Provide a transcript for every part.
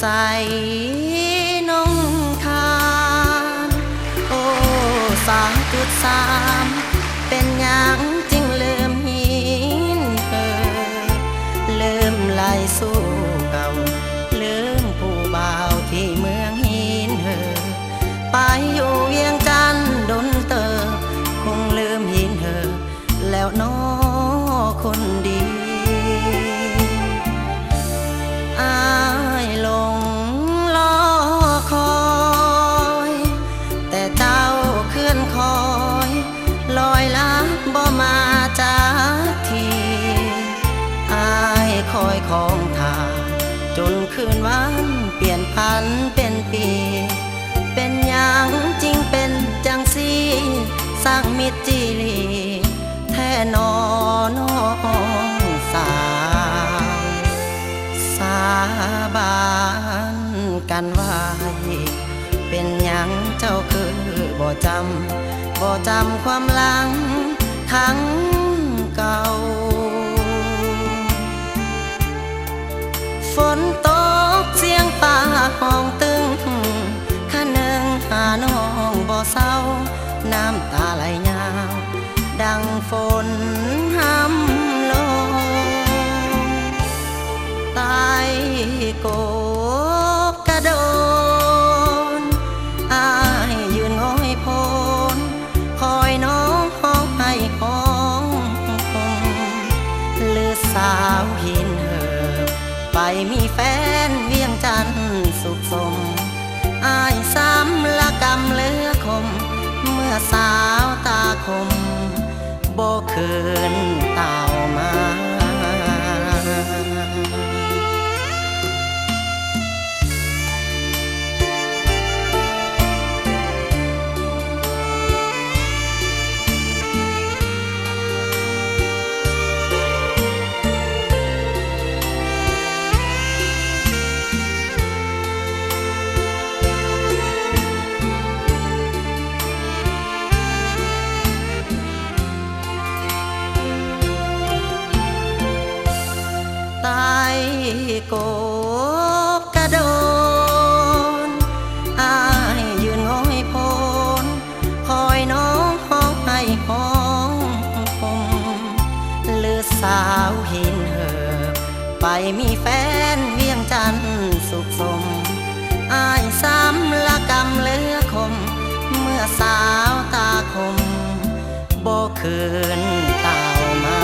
ใสน้องคานโอ้3.3เป็นหยังจึงลืมหินลืมไหลสู่เก่าลืมผู้บ่าวที่เมืองหินไปอยู่เวียงจันทน์ดนเตอคงลืมหินแล้วน้อคนดีอายหลงรอคอยแต่เจ้าเคลื่อนคอยลอยลับบ่มาจากทีอายคอยของทาจนคืนวันเปลี่ยนพันเป็นปีเป็นอย่างจริงเป็นจังสีสร้างมิตรจีรีแท้นอน้องสาวสาบานกันไว้เป็นอย่างเจ้าคือบ่จำความหลังครั้งเก่าฝนตกเสียงป่าห้องตึงข้านึงหาน้องบ่เศร้าน้ำตาไหลยาวดังฝนห้ำลงใต้โกกกระโดนอายยืนง้อยโพนคอยน้องห้องให้ห้องลือสาวหินไปมีแฟนเวียงจันทน์สุขสมอายซ้ำละกำเลือคมเมื่อสาวตาคมโบคืนเต่ามาใต้โกกกระโดนอายยืนง้อยโพนคอยน้องห้องให้ห้องลือสาวหินไปมีแฟนเวียงจันทน์สุขสมอายซ้ำละกำเลือคมเมื่อสาวตาคมโบคืนเต่ามา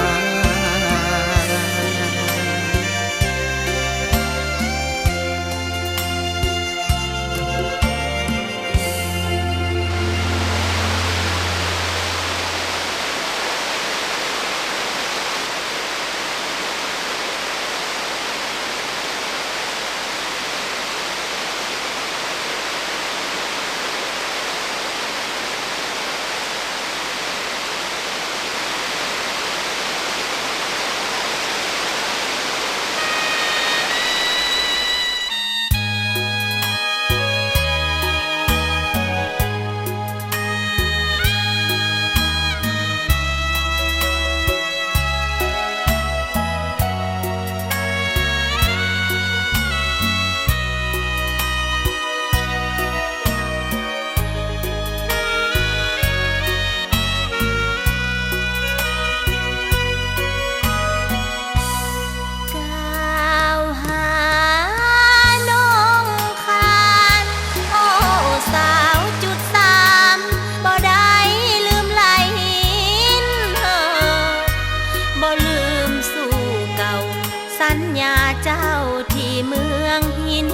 สัญญาเจ้าที่เมืองหิน